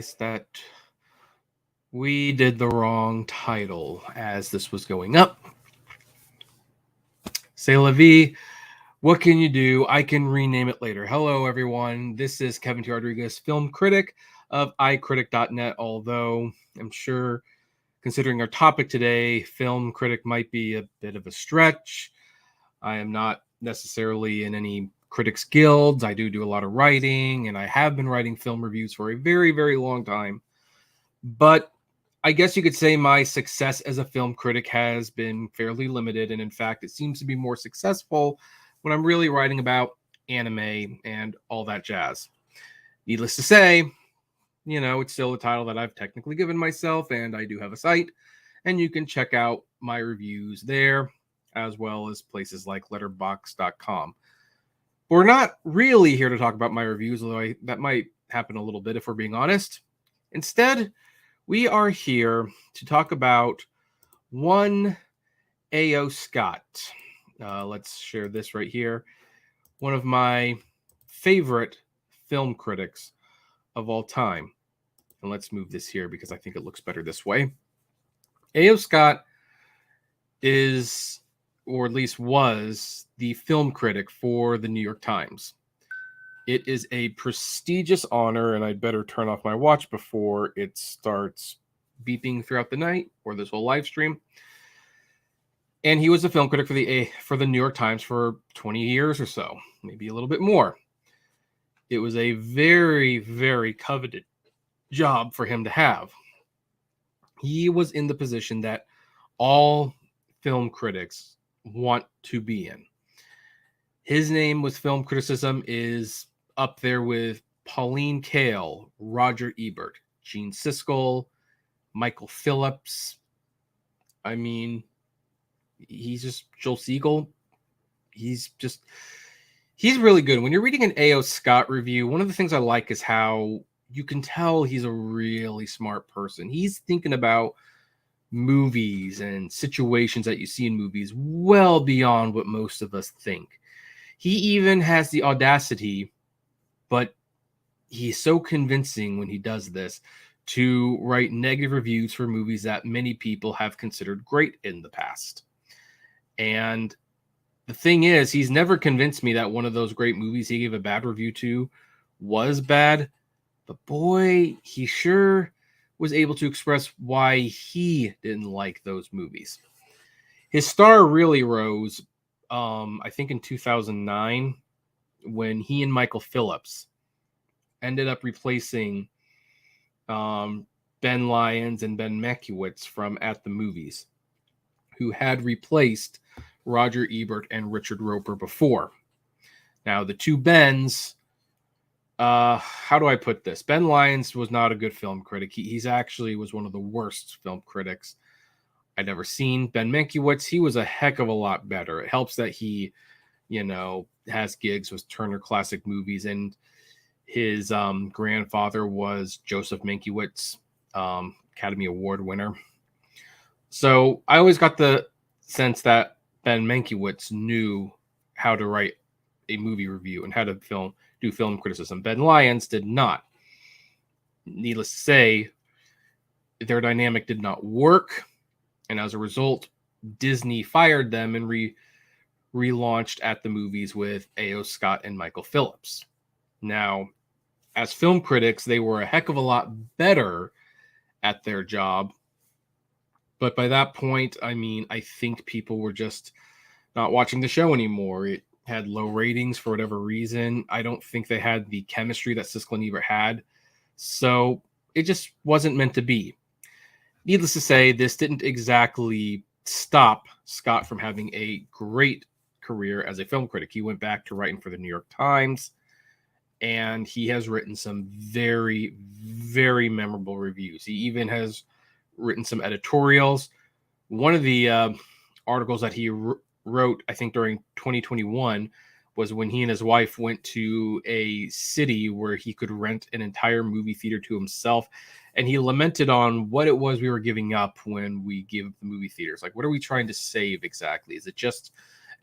realized that we did the wrong title as this was going up. C'est la vie. What can you do? I can rename it later. Hello, everyone. This is Kevin T. Rodriguez, film critic of iCritic.net. Although I'm sure, considering our topic today, film critic might be a bit of a stretch. I am not necessarily in any critics guilds. I do a lot of writing, and I have been writing film reviews for a very, very long time. But I guess you could say my success as a film critic has been fairly limited. And in fact, it seems to be more successful when I'm really writing about anime and all that jazz. Needless to say, it's still a title that I've technically given myself, and I do have a site, and you can check out my reviews there, as well as places like letterboxd.com. We're not really here to talk about my reviews, although that might happen a little bit if we're being honest. Instead, we are here to talk about one A.O. Scott. Let's share this right here. One of my favorite film critics of all time. And let's move this here because I think it looks better this way. A.O. Scott is, or at least was, the film critic for the New York Times. It is a prestigious honor, and I'd better turn off my watch before it starts beeping throughout the night or this whole live stream. And he was a film critic for the New York Times for 20 years or so, maybe a little bit more. It was a very, very coveted job for him to have. He was in the position that all film critics want to be in. His name with film criticism is up there with Pauline Kael, Roger Ebert, Gene Siskel, Michael Phillips. I mean, he's just Joel Siegel. He's really good. When you're reading an A.O. Scott review, one of the things I like is how you can tell he's a really smart person. He's thinking about movies and situations that you see in movies well beyond what most of us think. He even has the audacity, but he's so convincing when he does this, to write negative reviews for movies that many people have considered great in the past. And the thing is, he's never convinced me that one of those great movies he gave a bad review to was bad. But boy, he sure was able to express why he didn't like those movies. His star really rose, I think in 2009, when he and Michael Phillips ended up replacing Ben Lyons and Ben Mankiewicz from At the Movies, who had replaced Roger Ebert and Richard Roeper before. Now, the two Bens, how do I put this? Ben Lyons was not a good film critic. He's actually was one of the worst film critics I'd ever seen. Ben Mankiewicz, he was a heck of a lot better. It helps that he, has gigs with Turner Classic Movies, and his grandfather was Joseph Mankiewicz, Academy Award winner. So I always got the sense that Ben Mankiewicz knew how to write a movie review and how to do film criticism. Ben Lyons did not. Needless to say, their dynamic did not work, and as a result, Disney fired them and relaunched At the Movies with A.O. Scott and Michael Phillips. Now, as film critics, they were a heck of a lot better at their job. But by that point, I think people were just not watching the show anymore. It had low ratings for whatever reason. I don't think they had the chemistry that Siskel and Ebert had. So it just wasn't meant to be. Needless to say, this didn't exactly stop Scott from having a great career as a film critic. He went back to writing for the New York Times, and he has written some very, very memorable reviews. He even has written some editorials. One of the articles that he wrote, I think during 2021, was when he and his wife went to a city where he could rent an entire movie theater to himself. And he lamented on what it was we were giving up when we give the movie theaters. Like, what are we trying to save exactly? Is it just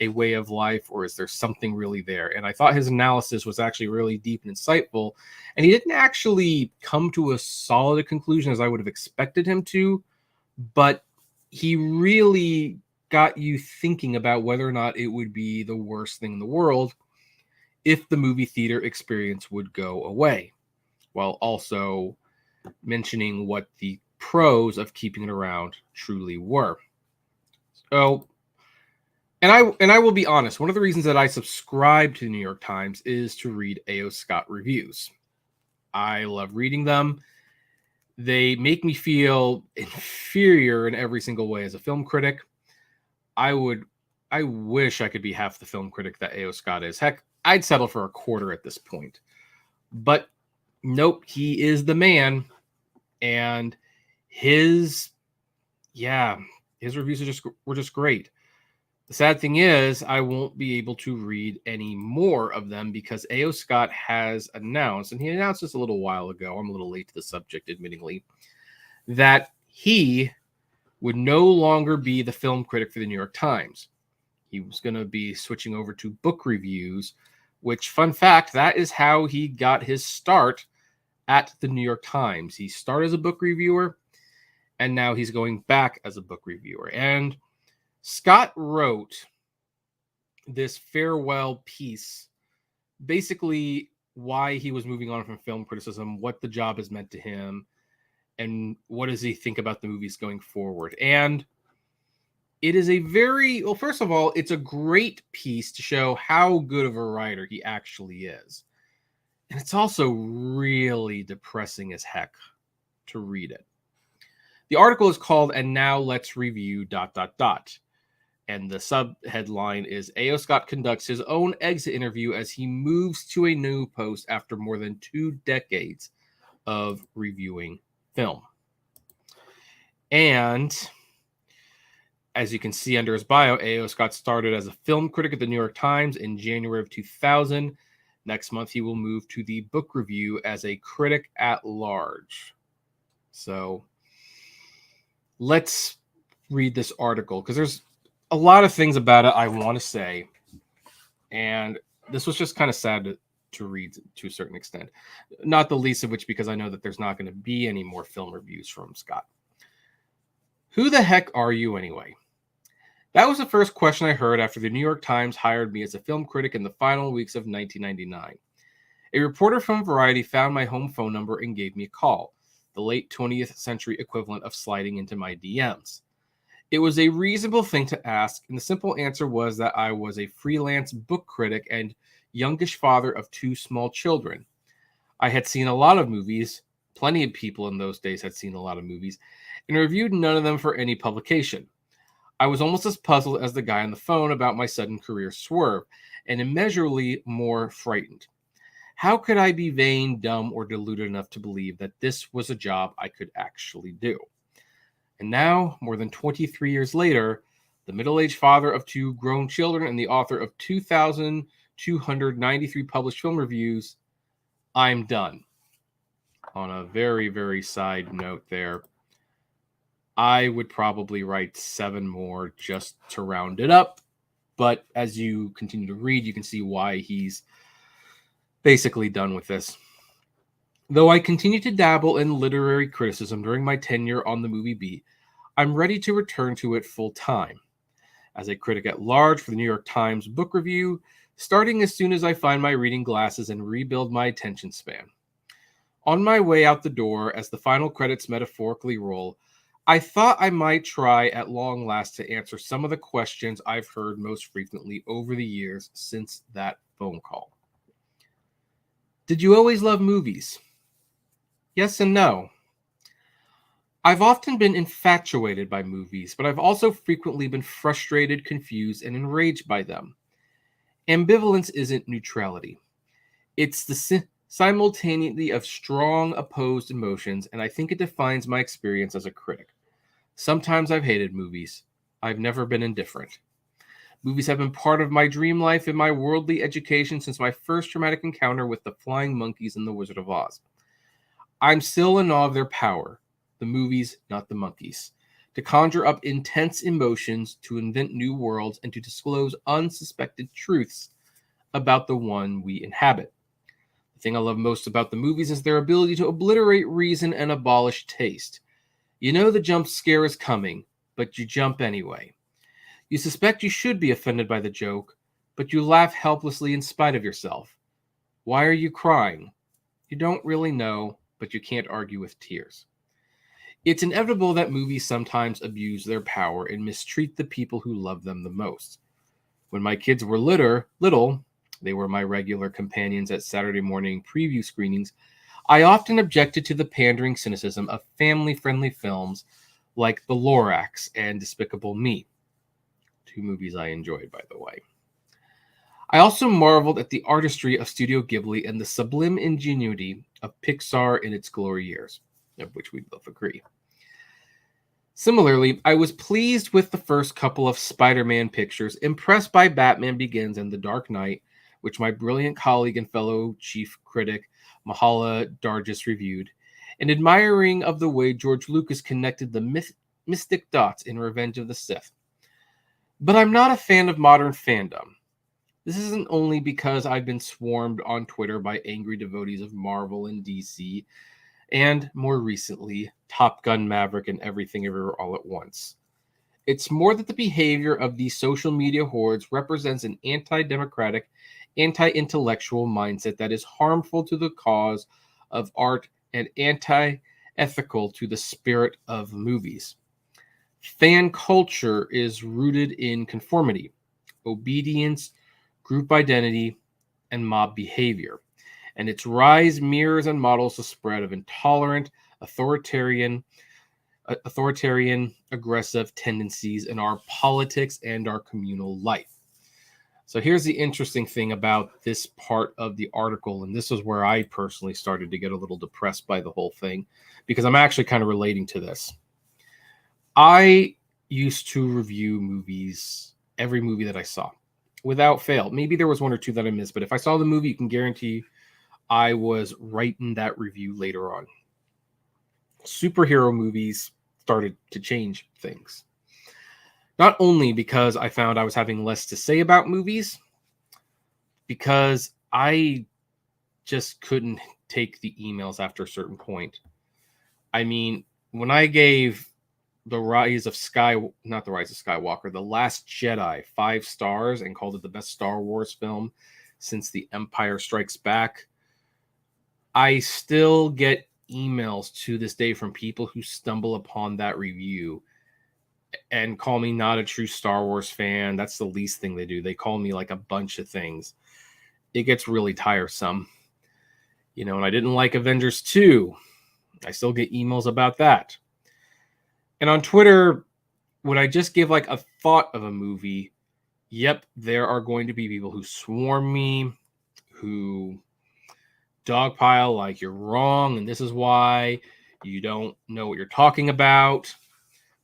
a way of life, or is there something really there? And I thought his analysis was actually really deep and insightful. And he didn't actually come to a solid conclusion as I would have expected him to, but he really got you thinking about whether or not it would be the worst thing in the world if the movie theater experience would go away, while also mentioning what the pros of keeping it around truly were. So, and I will be honest, one of the reasons that I subscribe to the New York Times is to read A.O. Scott reviews. I love reading them. They make me feel inferior in every single way as a film critic. I wish I could be half the film critic that A.O. Scott is. Heck, I'd settle for a quarter at this point. But nope, he is the man. And his reviews were just great. The sad thing is, I won't be able to read any more of them because A.O. Scott has announced, and he announced this a little while ago, I'm a little late to the subject, admittingly, that he would no longer be the film critic for the New York Times. He was going to be switching over to book reviews, which, fun fact, that is how he got his start at the New York Times. He started as a book reviewer, and now he's going back as a book reviewer. And Scott wrote this farewell piece, basically why he was moving on from film criticism, what the job has meant to him, and what does he think about the movies going forward. And it is first of all, it's a great piece to show how good of a writer he actually is. And it's also really depressing as heck to read it. The article is called "And Now Let's Review ... And the subheadline is A.O. Scott conducts his own exit interview as he moves to a new post after more than 2 decades of reviewing film. And as you can see under his bio, A.O. Scott started as a film critic at the New York Times in January of 2000. Next month, he will move to the book review as a critic at large. So let's read this article because there's a lot of things about it I want to say. And this was just kind of sad to read to a certain extent. Not the least of which because I know that there's not going to be any more film reviews from Scott. Who the heck are you anyway? That was the first question I heard after the New York Times hired me as a film critic in the final weeks of 1999. A reporter from Variety found my home phone number and gave me a call, the late 20th century equivalent of sliding into my DMs. It was a reasonable thing to ask, and the simple answer was that I was a freelance book critic and youngish father of 2 small children. I had seen a lot of movies, plenty of people in those days had seen a lot of movies, and reviewed none of them for any publication. I was almost as puzzled as the guy on the phone about my sudden career swerve, and immeasurably more frightened. How could I be vain, dumb, or deluded enough to believe that this was a job I could actually do? And now, more than 23 years later, the middle-aged father of 2 grown children and the author of 2,293 published film reviews, I'm done. On a very, very side note there, I would probably write 7 more just to round it up. But as you continue to read, you can see why he's basically done with this. Though I continue to dabble in literary criticism during my tenure on the Movie Beat, I'm ready to return to it full time. As a critic at large for the New York Times book review, starting as soon as I find my reading glasses and rebuild my attention span. On my way out the door, as the final credits metaphorically roll, I thought I might try at long last to answer some of the questions I've heard most frequently over the years since that phone call. Did you always love movies? Yes and no. I've often been infatuated by movies, but I've also frequently been frustrated, confused, and enraged by them. Ambivalence isn't neutrality. It's the simultaneity of strong opposed emotions, and I think it defines my experience as a critic. Sometimes I've hated movies. I've never been indifferent. Movies have been part of my dream life and my worldly education since my first traumatic encounter with the flying monkeys in The Wizard of Oz. I'm still in awe of their power. The movies, not the monkeys. to conjure up intense emotions, to invent new worlds, and to disclose unsuspected truths about the one we inhabit. The thing I love most about the movies is their ability to obliterate reason and abolish taste. You know the jump scare is coming, but you jump anyway. You suspect you should be offended by the joke, but you laugh helplessly in spite of yourself. Why are you crying? You don't really know, but you can't argue with tears. It's inevitable that movies sometimes abuse their power and mistreat the people who love them the most. When my kids were little, they were my regular companions at Saturday morning preview screenings. I often objected to the pandering cynicism of family-friendly films like The Lorax and Despicable Me. 2 movies I enjoyed, by the way. I also marveled at the artistry of Studio Ghibli and the sublime ingenuity of Pixar in its glory years, of which we both agree. Similarly, I was pleased with the first couple of Spider-Man pictures, impressed by Batman Begins and The Dark Knight, which my brilliant colleague and fellow chief critic Mahala Dargis reviewed, and admiring of the way George Lucas connected the mystic dots in Revenge of the Sith. But I'm not a fan of modern fandom. This isn't only because I've been swarmed on Twitter by angry devotees of Marvel and DC, and more recently, Top Gun Maverick and Everything Everywhere All at Once. It's more that the behavior of these social media hordes represents an anti-democratic, anti-intellectual mindset that is harmful to the cause of art and anti-ethical to the spirit of movies. Fan culture is rooted in conformity, obedience, group identity, and mob behavior. And its rise mirrors and models the spread of intolerant, authoritarian, aggressive tendencies in our politics and our communal life. So here's the interesting thing about this part of the article, and this is where I personally started to get a little depressed by the whole thing, because I'm actually kind of relating to this. I used to review movies, every movie that I saw, without fail. Maybe there was 1 or 2 that I missed, but if I saw the movie, you can guarantee I was writing that review later on. Superhero movies started to change things. Not only because I found I was having less to say about movies, because I just couldn't take the emails after a certain point. I mean, when I gave The Last Jedi 5 stars and called it the best Star Wars film since The Empire Strikes Back, I still get emails to this day from people who stumble upon that review and call me not a true Star Wars fan. That's the least thing they do. They call me like a bunch of things. It gets really tiresome. You know, and I didn't like Avengers 2. I still get emails about that. And on Twitter, when I just give like a thought of a movie, yep, there are going to be people who swarm me, who dogpile like you're wrong and this is why you don't know what you're talking about.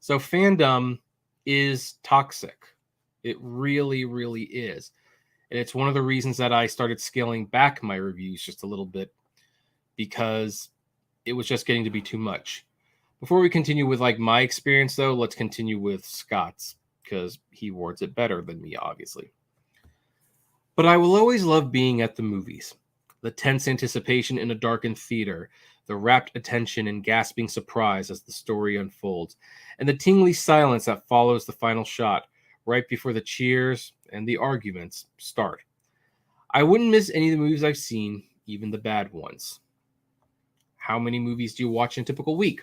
So fandom is toxic. It really, really is. And it's one of the reasons that I started scaling back my reviews just a little bit, because it was just getting to be too much. Before we continue with like my experience though, let's continue with Scott's, because he wards it better than me, obviously. But I will always love being at the movies. The tense anticipation in a darkened theater, the rapt attention and gasping surprise as the story unfolds, and the tingly silence that follows the final shot, right before the cheers and the arguments start. I wouldn't miss any of the movies I've seen, even the bad ones. How many movies do you watch in a typical week?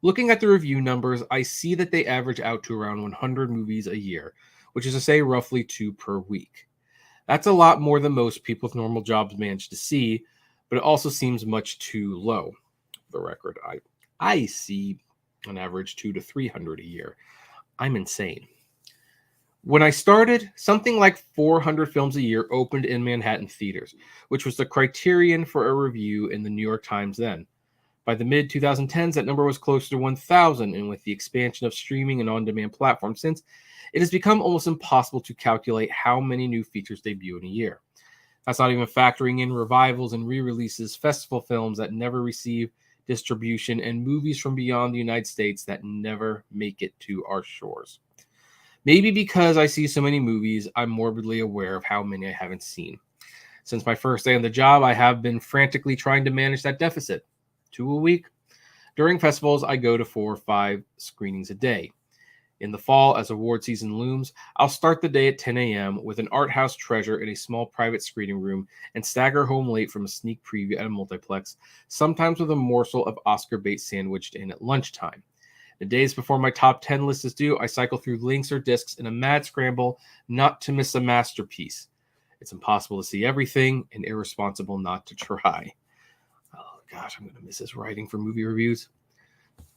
Looking at the review numbers, I see that they average out to around 100 movies a year, which is to say roughly 2 per week. That's a lot more than most people with normal jobs manage to see, but it also seems much too low. For the record, I see on average 200 to 300 a year. I'm insane. When I started, something like 400 films a year opened in Manhattan theaters, which was the criterion for a review in the New York Times then. By the mid-2010s, that number was closer to 1,000, and with the expansion of streaming and on-demand platforms since, it has become almost impossible to calculate how many new features debut in a year. That's not even factoring in revivals and re-releases, festival films that never receive distribution, and movies from beyond the United States that never make it to our shores. Maybe because I see so many movies, I'm morbidly aware of how many I haven't seen. Since my first day on the job, I have been frantically trying to manage that deficit. 2 a week. During festivals, I go to 4 or 5 screenings a day. In the fall, as award season looms, I'll start the day at 10 a.m. with an art house treasure in a small private screening room and stagger home late from a sneak preview at a multiplex, sometimes with a morsel of Oscar bait sandwiched in at lunchtime. The days before my top 10 list is due, I cycle through links or discs in a mad scramble not to miss a masterpiece. It's impossible to see everything and irresponsible not to try. Oh gosh, I'm going to miss his writing for movie reviews.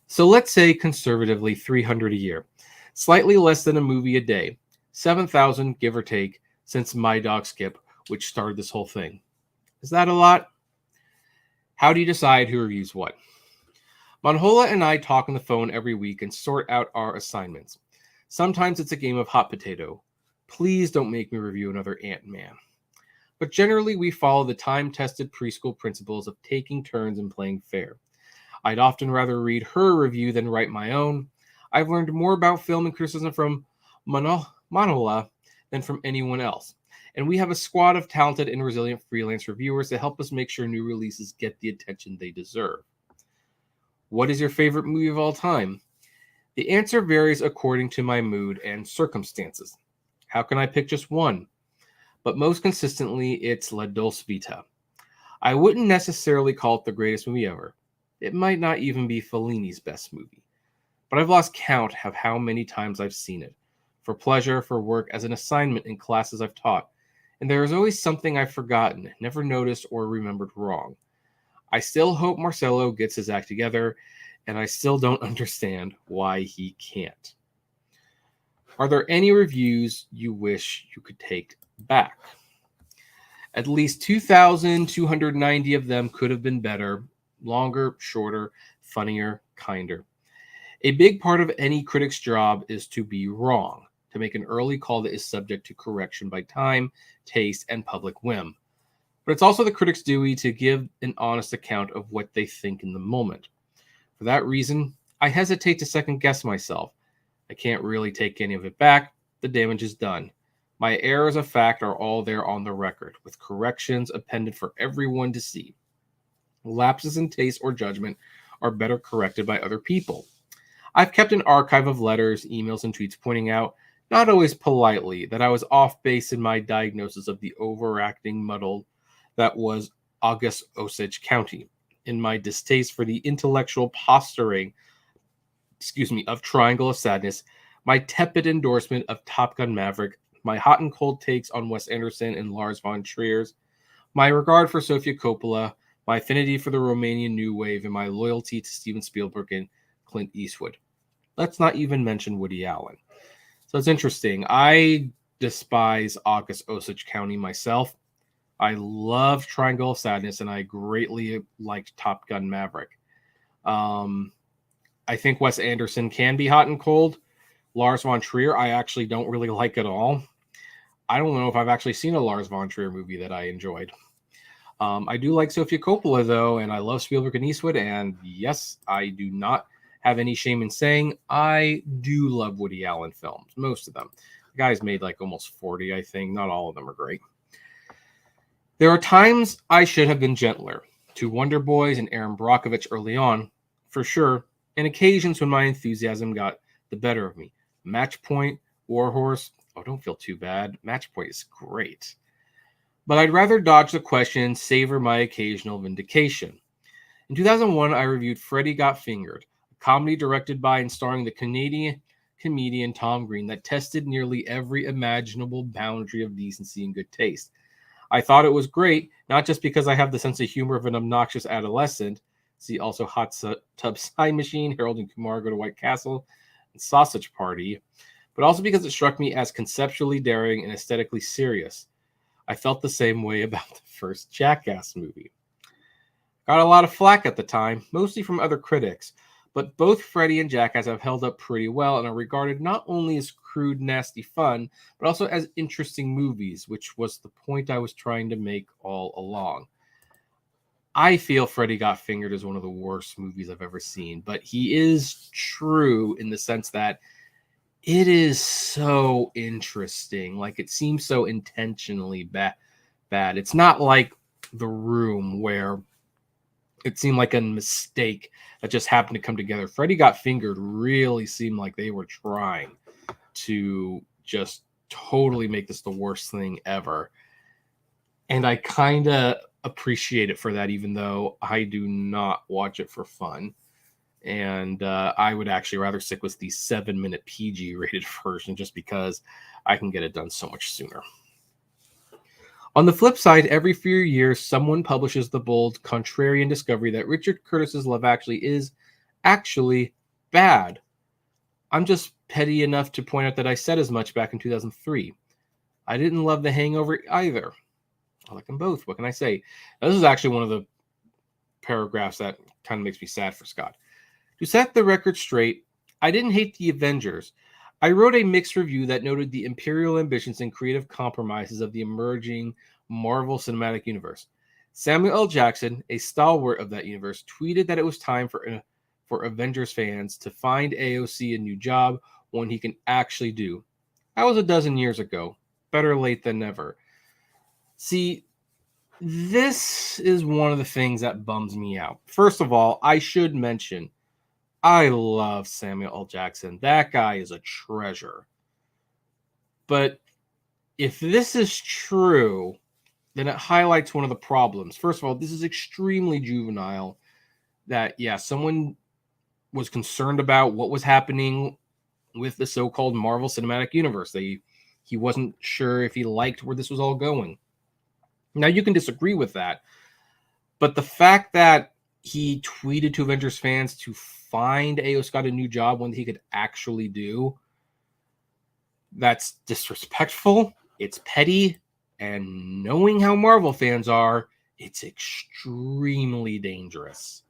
So let's say conservatively 300 a year, slightly less than a movie a day, 7,000 give or take since My Dog Skip, which started this whole thing. Is that a lot? How do you decide who reviews what? Monhola and I talk on the phone every week and sort out our assignments. Sometimes it's a game of hot potato. Please don't make me review another Ant-Man. But generally we follow the time-tested preschool principles of taking turns and playing fair. I'd often rather read her review than write my own. I've learned more about film and criticism from Monhola than from anyone else. And we have a squad of talented and resilient freelance reviewers that help us make sure new releases get the attention they deserve. What is your favorite movie of all time? The answer varies according to my mood and circumstances. How can I pick just one? But most consistently, it's La Dolce Vita. I wouldn't necessarily call it the greatest movie ever. It might not even be Fellini's best movie. But I've lost count of how many times I've seen it. For pleasure, for work, as an assignment in classes I've taught. And there is always something I've forgotten, never noticed, or remembered wrong. I still hope Marcello gets his act together, and I still don't understand why he can't. Are there any reviews you wish you could take back? At least 2,290 of them could have been better, longer, shorter, funnier, kinder. A big part of any critic's job is to be wrong, to make an early call that is subject to correction by time, taste, and public whim. But it's also the critic's duty to give an honest account of what they think in the moment. For that reason, I hesitate to second guess myself. I can't really take any of it back. The damage is done. My errors of fact are all there on the record, with corrections appended for everyone to see. Lapses in taste or judgment are better corrected by other people. I've kept an archive of letters, emails, and tweets pointing out, not always politely, that I was off base in my diagnosis of the overacting muddle that was August Osage County, in my distaste for the intellectual posturing, of Triangle of Sadness, my tepid endorsement of Top Gun Maverick, my hot and cold takes on Wes Anderson and Lars von Trier's, my regard for Sofia Coppola, my affinity for the Romanian New Wave, and my loyalty to Steven Spielberg and Clint Eastwood. Let's not even mention Woody Allen. So it's interesting. I despise August Osage County myself. I love Triangle of Sadness, and I greatly liked Top Gun Maverick. I think Wes Anderson can be hot and cold. Lars von Trier, I actually don't really like at all. I don't know if I've actually seen a Lars von Trier movie that I enjoyed. I do like Sofia Coppola, though, and I love Spielberg and Eastwood, and yes, I do not have any shame in saying I do love Woody Allen films, most of them. The guy's made like almost 40, I think. Not all of them are great. There are times I should have been gentler to Wonder Boys and Aaron Brockovich early on, for sure, and occasions when my enthusiasm got the better of me. Match Point, Warhorse, oh, don't feel too bad. Match Point is great. But I'd rather dodge the question and savor my occasional vindication. In 2001, I reviewed Freddy Got Fingered, a comedy directed by and starring the Canadian comedian Tom Green that tested nearly every imaginable boundary of decency and good taste. I thought it was great, not just because I have the sense of humor of an obnoxious adolescent. See also Hot Tub Time Machine, Harold and Kumar Go to White Castle, and Sausage Party, but also because it struck me as conceptually daring and aesthetically serious. I felt the same way about the first Jackass movie. Got a lot of flack at the time, mostly from other critics, but both Freddy and Jackass have held up pretty well and are regarded not only as crude, nasty fun, but also as interesting movies, which was the point I was trying to make all along. I feel Freddy Got Fingered is one of the worst movies I've ever seen, but he is true in the sense that it is so interesting. Like, it seems so intentionally bad. It's not like The Room where it seemed like a mistake that just happened to come together. Freddy Got Fingered really seemed like they were trying to just totally make this the worst thing ever. And I kind of appreciate it for that, even though I do not watch it for fun. And I would actually rather stick with the 7-minute PG rated version just because I can get it done so much sooner. On the flip side, every few years, someone publishes the bold, contrarian discovery that Richard Curtis's Love Actually is actually bad. I'm just petty enough to point out that I said as much back in 2003. I didn't love The Hangover either. I like them both. What can I say? Now, this is actually one of the paragraphs that kind of makes me sad for Scott. To set the record straight, I didn't hate The Avengers. I wrote a mixed review that noted the imperial ambitions and creative compromises of the emerging Marvel Cinematic Universe. Samuel L. Jackson, a stalwart of that universe, tweeted that it was time for Avengers fans to find AOC a new job, one he can actually do. That was a dozen years ago. Better late than never. See, this is one of the things that bums me out. First of all, I should mention, I love Samuel L. Jackson. That guy is a treasure. But if this is true, then it highlights one of the problems. First of all, this is extremely juvenile. That, yeah, someone was concerned about what was happening with the so-called Marvel Cinematic Universe. He wasn't sure if he liked where this was all going. Now, you can disagree with that, but the fact that he tweeted to Avengers fans to find A.O. Scott a new job when he could actually do, that's disrespectful, it's petty, and knowing how Marvel fans are, it's extremely dangerous.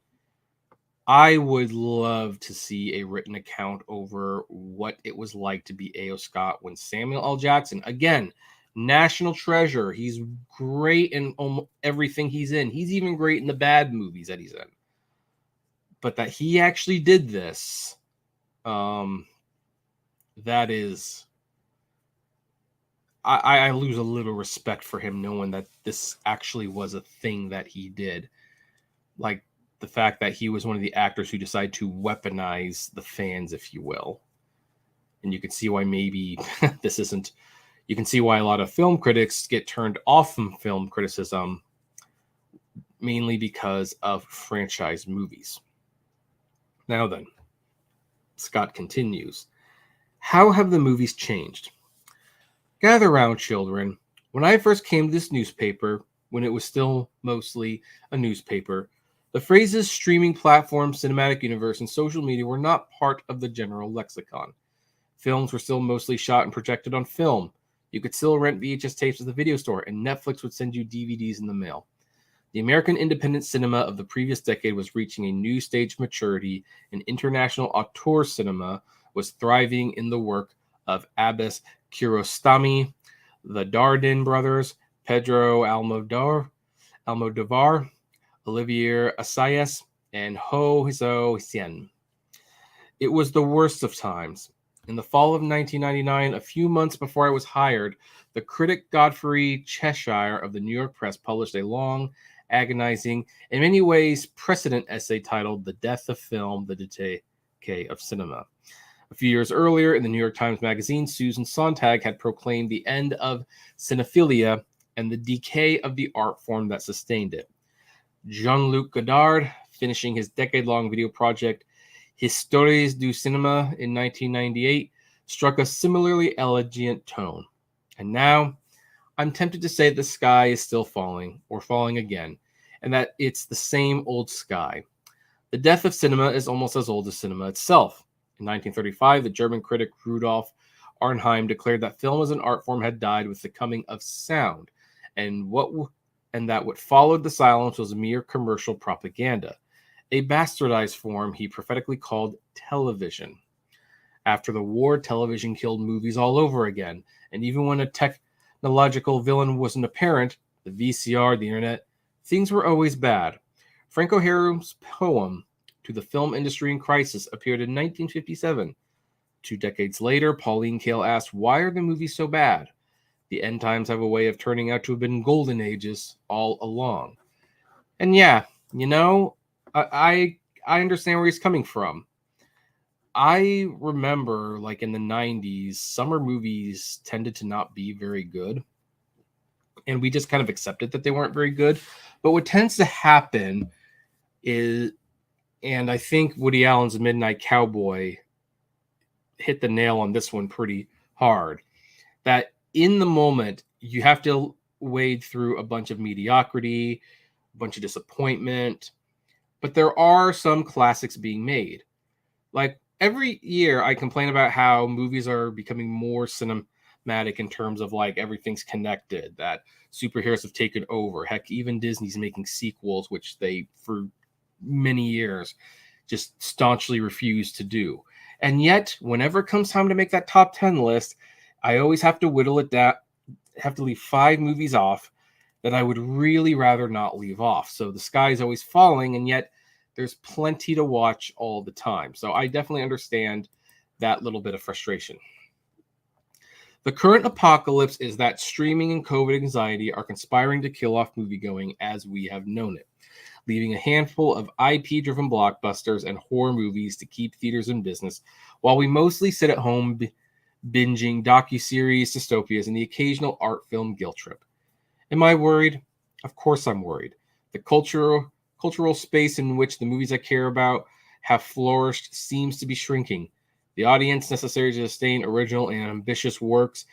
I would love to see a written account over what it was like to be A.O. Scott when Samuel L. Jackson, again, national treasure. He's great in everything he's in. He's even great in the bad movies that he's in. But that he actually did this, that is, I lose a little respect for him knowing that this actually was a thing that he did. Like the fact that he was one of the actors who decided to weaponize the fans, if you will. And you can see why maybe this isn't, you can see why a lot of film critics get turned off from film criticism, mainly because of franchise movies. Now then, Scott continues. How have the movies changed? Gather round, children. When I first came to this newspaper, when it was still mostly a newspaper, the phrases streaming platform, cinematic universe, and social media were not part of the general lexicon. Films were still mostly shot and projected on film. You could still rent VHS tapes at the video store, and Netflix would send you DVDs in the mail. The American independent cinema of the previous decade was reaching a new stage of maturity, and international auteur cinema was thriving in the work of Abbas Kiarostami, the Dardenne brothers, Pedro Almodovar, Olivier Assayas, and Ho Hsien. It was the worst of times. In the fall of 1999, a few months before I was hired, the critic Godfrey Cheshire of the New York Press published a long, agonizing, in many ways precedent essay titled The Death of Film, the Decay of Cinema. A few years earlier, in the New York Times Magazine, Susan Sontag had proclaimed the end of cinephilia and the decay of the art form that sustained it. Jean-Luc Godard, finishing his decade-long video project Histoires du Cinéma in 1998, struck a similarly elegant tone. And now, I'm tempted to say the sky is still falling, or falling again, and that it's the same old sky. The death of cinema is almost as old as cinema itself. In 1935, the German critic Rudolf Arnheim declared that film as an art form had died with the coming of sound, and that what followed the silence was mere commercial propaganda, a bastardized form he prophetically called television. After the war, television killed movies all over again, and even when a technological villain wasn't apparent, the VCR, the internet, things were always bad. Frank O'Hara's poem, To the Film Industry in Crisis, appeared in 1957. 2 decades later, Pauline Kael asked, why are the movies so bad? The end times have a way of turning out to have been golden ages all along. And yeah, you know, I understand where he's coming from. I remember, like in the 90s, summer movies tended to not be very good. And we just kind of accepted that they weren't very good. But what tends to happen is, and I think Woody Allen's Midnight Cowboy hit the nail on this one pretty hard, that in the moment, you have to wade through a bunch of mediocrity, a bunch of disappointment, but there are some classics being made. Like every year, I complain about how movies are becoming more cinematic in terms of like everything's connected, that superheroes have taken over. Heck, even Disney's making sequels, which they, for many years, just staunchly refuse to do. And yet, whenever it comes time to make that top 10 list, I always have to whittle it down, have to leave 5 movies off that I would really rather not leave off. So the sky is always falling, and yet there's plenty to watch all the time. So I definitely understand that little bit of frustration. The current apocalypse is that streaming and COVID anxiety are conspiring to kill off moviegoing as we have known it, leaving a handful of IP-driven blockbusters and horror movies to keep theaters in business, while we mostly sit at home binging docuseries, dystopias, and the occasional art film guilt trip. Am I worried? Of course I'm worried. The cultural space in which the movies I care about have flourished seems to be shrinking. The audience necessary to sustain original and ambitious works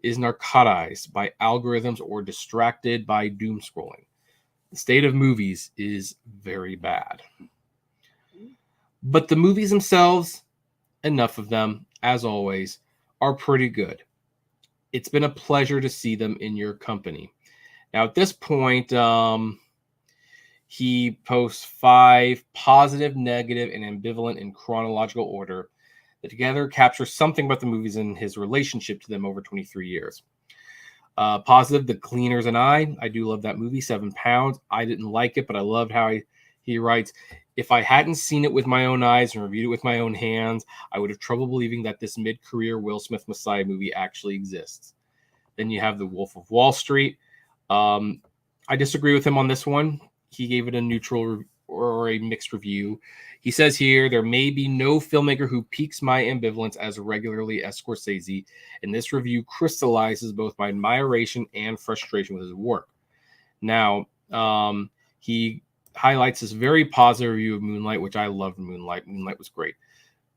is narcotized by algorithms or distracted by doom scrolling. The state of movies is very bad. But the movies themselves, enough of them, as always, are pretty good. It's been a pleasure to see them in your company. Now, at this point, he posts 5 positive, negative, and ambivalent in chronological order that together capture something about the movies and his relationship to them over 23 years. Positive, The Cleaners and I do love that movie, 7 pounds. I didn't like it, but I loved how he writes, if I hadn't seen it with my own eyes and reviewed it with my own hands, I would have trouble believing that this mid-career Will Smith Messiah movie actually exists. Then you have The Wolf of Wall Street. I disagree with him on this one. He gave it a neutral or a mixed review. He says here, there may be no filmmaker who piques my ambivalence as regularly as Scorsese, and this review crystallizes both my admiration and frustration with his work. Now, he highlights this very positive review of Moonlight, which I loved Moonlight. Moonlight was great.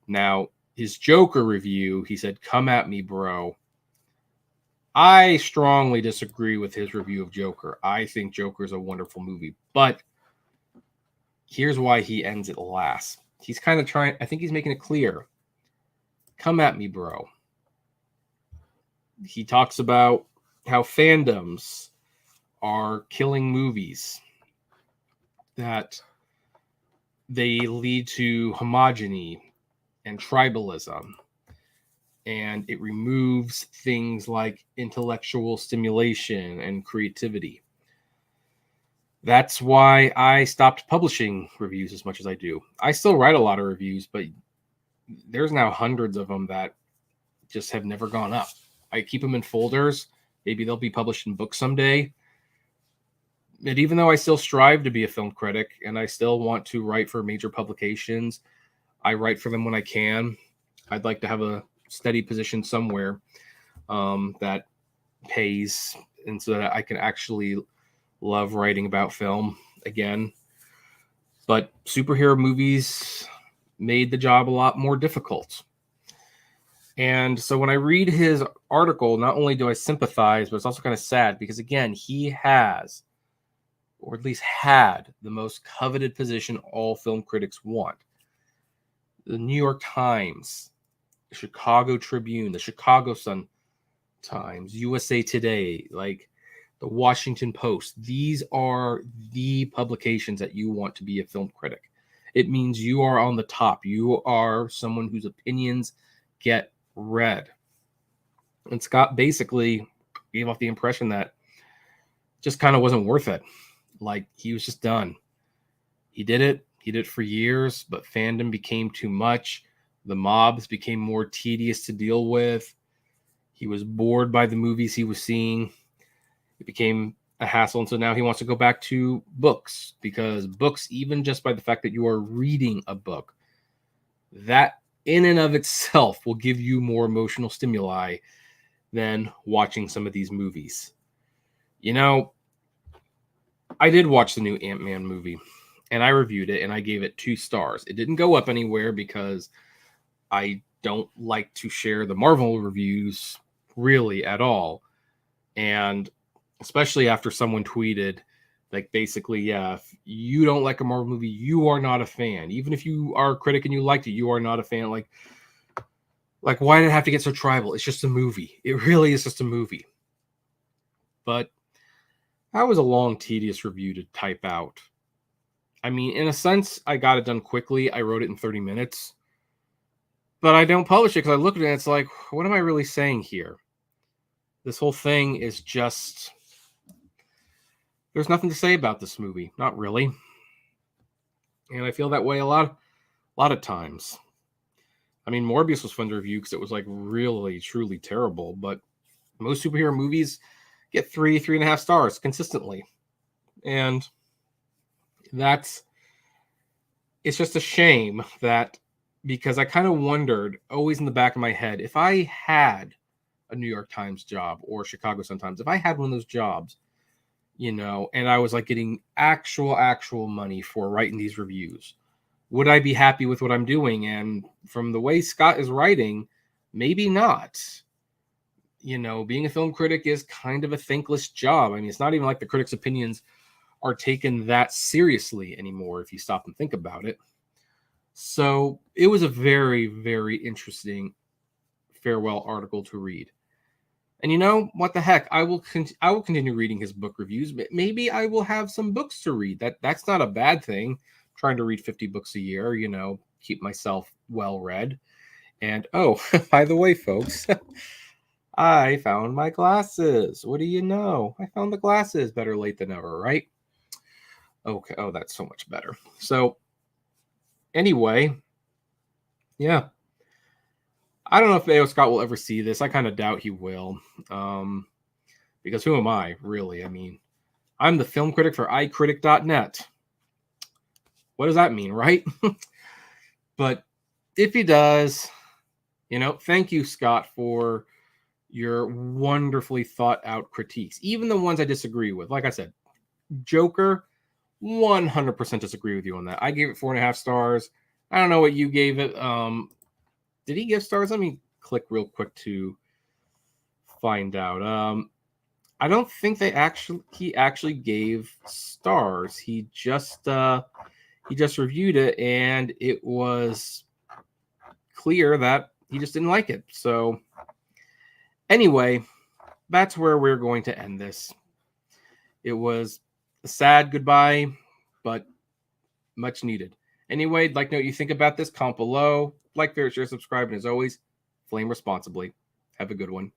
Now, his Joker review, he said, come at me, bro. I strongly disagree with his review of Joker. I think Joker is a wonderful movie, but here's why he ends it last. He's kind of trying, I think he's making it clear. Come at me, bro. He talks about how fandoms are killing movies, that they lead to homogeny and tribalism, and it removes things like intellectual stimulation and creativity. That's why I stopped publishing reviews as much as I do. I still write a lot of reviews, but there's now hundreds of them that just have never gone up. I keep them in folders. Maybe they'll be published in books someday. And even though I still strive to be a film critic and I still want to write for major publications, I write for them when I can. I'd like to have a steady position somewhere that pays, and so that I can actually love writing about film again. But superhero movies made the job a lot more difficult. And so when I read his article, not only do I sympathize, but it's also kind of sad because, again, he has, or at least had, the most coveted position all film critics want. The New York Times, the Chicago Tribune, the Chicago Sun-Times, USA Today, like the Washington Post. These are the publications that you want to be a film critic. It means you are on the top. You are someone whose opinions get read. And Scott basically gave off the impression that just kind of wasn't worth it. Like, he was just done. He did it. He did it for years, but fandom became too much. The mobs became more tedious to deal with. He was bored by the movies he was seeing. It became a hassle. And so now he wants to go back to books, because books, even just by the fact that you are reading a book, that in and of itself will give you more emotional stimuli than watching some of these movies. You know, I did watch the new Ant-Man movie, and I reviewed it, and I gave it 2 stars. It didn't go up anywhere because I don't like to share the Marvel reviews really at all. And especially after someone tweeted, like, basically, yeah, if you don't like a Marvel movie, you are not a fan. Even if you are a critic and you liked it, you are not a fan. Like, why did it have to get so tribal? It's just a movie. It really is just a movie. But that was a long, tedious review to type out. I mean, in a sense, I got it done quickly. I wrote it in 30 minutes. But I don't publish it because I look at it and it's like, what am I really saying here? This whole thing is just... there's nothing to say about this movie. Not really. And I feel that way a lot of times. I mean, Morbius was fun to review because it was like really, truly terrible. But most superhero movies get 3.5 stars consistently. And it's just a shame that, because I kind of wondered, always in the back of my head, if I had a New York Times job or Chicago Sun-Times, if I had one of those jobs, you know, and I was like getting actual money for writing these reviews, would I be happy with what I'm doing? And from the way Scott is writing, maybe not. You know, being a film critic is kind of a thankless job. I mean, it's not even like the critics' opinions are taken that seriously anymore if you stop and think about it. So it was a very, very interesting farewell article to read. And you know what the heck? I will continue reading his book reviews. Maybe I will have some books to read. That's not a bad thing. Trying to read 50 books a year, you know, keep myself well read. And oh, by the way, folks, I found my glasses. What do you know? I found the glasses. Better late than never, right? Okay. Oh, that's so much better. So anyway, yeah. I don't know if A.O. Scott will ever see this. I kind of doubt he will. Because who am I, really? I mean, I'm the film critic for iCritic.net. What does that mean, right? But if he does, you know, thank you, Scott, for your wonderfully thought out critiques. Even the ones I disagree with. Like I said, Joker, 100% disagree with you on that. I gave it 4.5 stars. I don't know what you gave it. Did he give stars? Let me click real quick to find out. I don't think he actually gave stars. He just reviewed it, and it was clear that he just didn't like it. So anyway, that's where we're going to end this. It was a sad goodbye, but much needed. Anyway, like to know what you think about this. Comment below. Like, favorite, share, subscribe, and as always, flame responsibly. Have a good one.